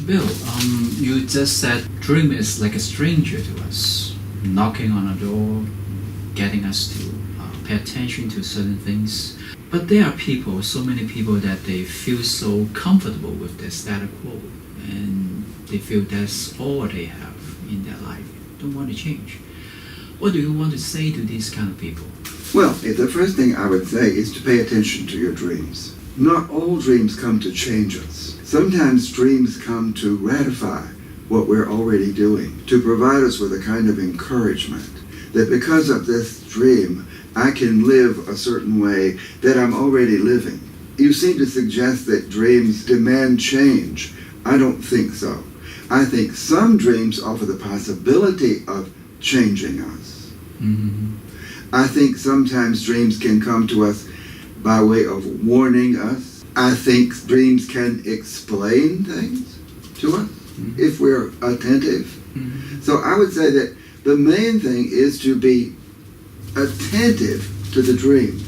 Bill, you just said dream is like a stranger to us, knocking on a door, getting us to pay attention to certain things. But there are people, so many people, that they feel so comfortable with their status quo, and they feel that's all they have in their life. Don't want to change. What do you want to say to these kind of people? Well, the first thing I would say is to pay attention to your dreams. Not all dreams come to change us. Sometimes dreams come to ratify what we're already doing, to provide us with a kind of encouragement that because of this dream, I can live a certain way that I'm already living. You seem to suggest that dreams demand change. I don't think so. I think some dreams offer the possibility of changing us. Mm-hmm. I think sometimes dreams can come to us by way of warning us. I think dreams can explain things to us if we're attentive. Mm-hmm. So I would say that the main thing is to be attentive to the dream.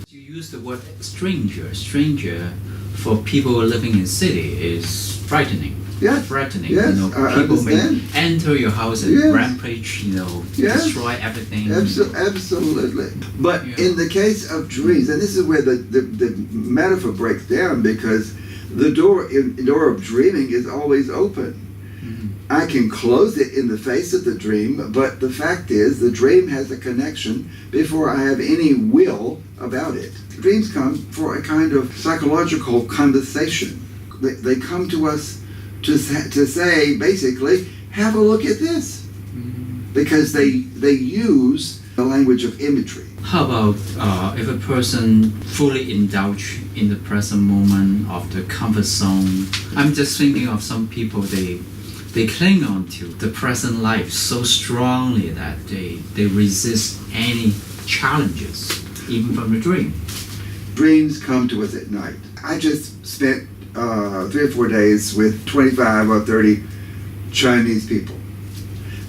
You use the word stranger. Stranger for people living in city is frightening. Yes. Threatening. Yes, I People understand. may enter your house and Yes. rampage, Yes. destroy everything. Absolutely. But Yeah. in the case of dreams, and this is where the metaphor breaks down, because the door of dreaming is always open. Mhm. I can close it in the face of the dream, but the fact is the dream has a connection before I have any will about it. Dreams come for a kind of psychological conversation. They come to us to say, basically, have a look at this. Mhm. Because they use the language of imagery. How about if a person fully indulge in the present moment of the comfort zone? I'm just thinking of some people, they cling on to the present life so strongly that they resist any challenges, even from the dream. Dreams come to us at night. I just spent 3 or 4 days with 25 or 30 Chinese people.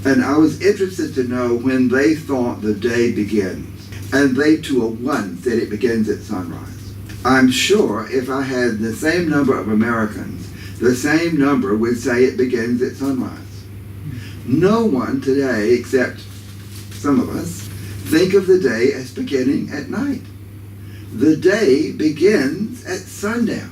And I was interested to know when they thought the day begins. And they to a one said it begins at sunrise. I'm sure if I had the same number of Americans, the same number would say it begins at sunrise. No one today, except some of us, think of the day as beginning at night. The day begins at sundown.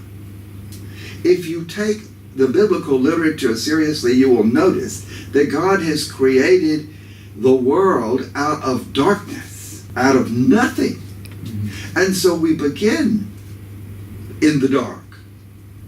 If you take the biblical literature seriously, you will notice that God has created the world out of darkness, out of nothing. Mm-hmm. And so we begin in the dark.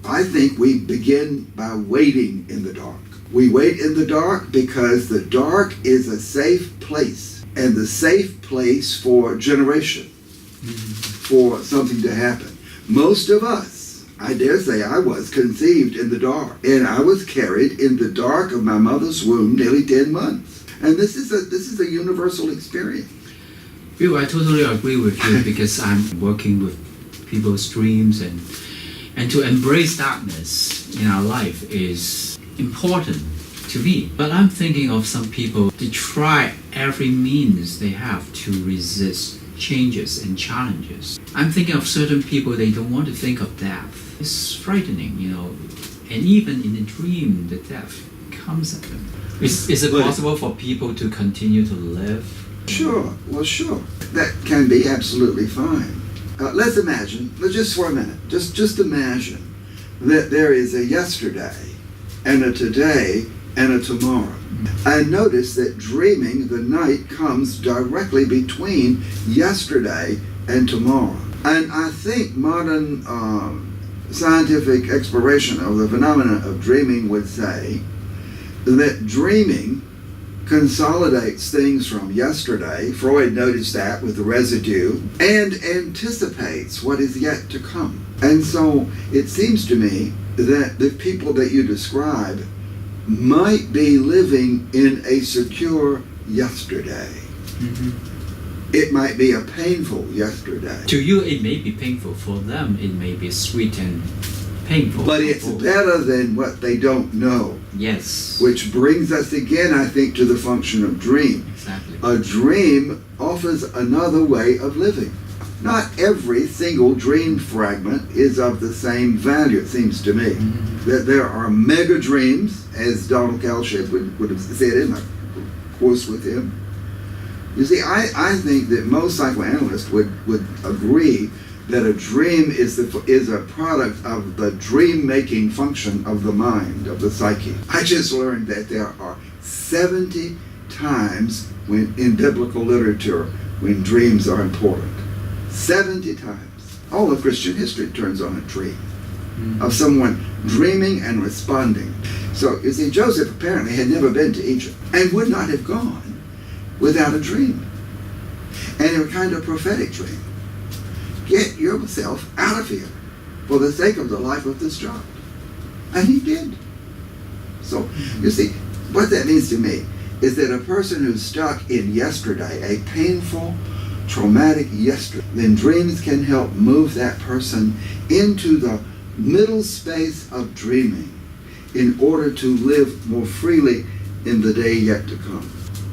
I think we begin by waiting in the dark. We wait in the dark because the dark is a safe place, and the safe place for generation, for something to happen. Most of us, I dare say I was conceived in the dark, and I was carried in the dark of my mother's womb nearly 10 months. And this is a universal experience. Bill, I totally agree with you because I'm working with people's dreams, and to embrace darkness in our life is important to me. But I'm thinking of some people, they try every means they have to resist changes and challenges. I'm thinking of certain people, they don't want to think of death. It's frightening, and even in the dream, the death comes at them. Is it possible for people to continue to live? Sure, well sure. That can be absolutely fine. Let's imagine, just for a minute, just imagine that there is a yesterday and a today and a tomorrow. And notice that dreaming, the night comes directly between yesterday and tomorrow. And I think modern scientific exploration of the phenomena of dreaming would say that dreaming consolidates things from yesterday. Freud noticed that with the residue, and anticipates what is yet to come. And so it seems to me that the people that you describe might be living in a secure yesterday. Mm-hmm. It might be a painful yesterday. To you, it may be painful. For them, it may be sweet and painful. But it's better than what they don't know. Yes. Which brings us again, I think, to the function of dream. Exactly. A dream offers another way of living. not every single dream fragment is of the same value, it seems to me. That there are mega dreams, as Donald Kalship would have said in a course with him. You see, I think that most psychoanalysts would agree that a dream is a product of the dream-making function of the mind, of the psyche. I just learned that there are 70 times in biblical literature when dreams are important. 70 times. All of Christian history turns on a dream of someone dreaming and responding. So, you see, Joseph apparently had never been to Egypt and would not have gone without a dream. And a kind of prophetic dream. Get yourself out of here for the sake of the life of this child. And he did. So, you see, what that means to me is that a person who's stuck in yesterday, a painful, traumatic yesterday, then dreams can help move that person into the middle space of dreaming in order to live more freely in the day yet to come.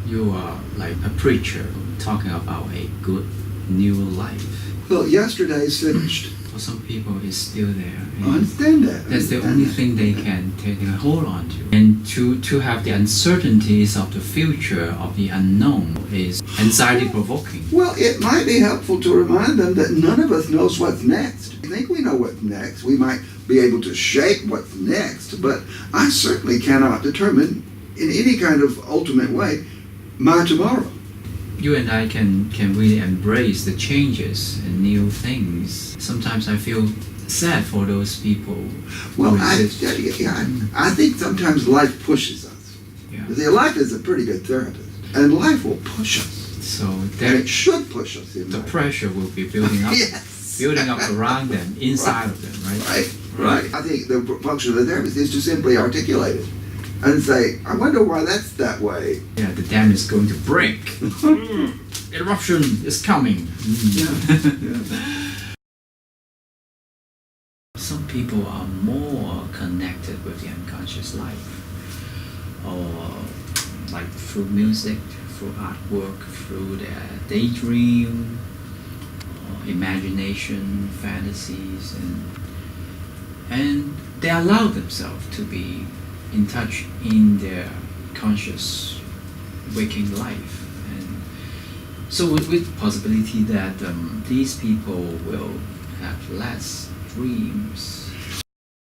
You are like a preacher talking about a good new life. Well, yesterday's finished. For some people, it's still there. I understand that. That's the only thing they can take a hold on to. And to have the uncertainties of the future, of the unknown, is anxiety-provoking. Well, it might be helpful to remind them that none of us knows what's next. I think we know what's next. We might be able to shape what's next, but I certainly cannot determine in any kind of ultimate way my tomorrow. You and I can really embrace the changes and new things. Sometimes I feel sad for those people. Well, I think sometimes life pushes us. Yeah. See, life is a pretty good therapist, and life will push us. So And it should push us. the pressure will be building up, Yes. building up around them, inside of them, right? Right. I think the function of the therapist is to simply articulate it and say, I wonder why that's that way. Yeah, the dam is going to break. Eruption is coming. Some people are more connected with the unconscious life, or like through music, through artwork, through their daydream, or imagination, fantasies, and they allow themselves to be in touch in their conscious waking life. And so with possibility that these people will have less dreams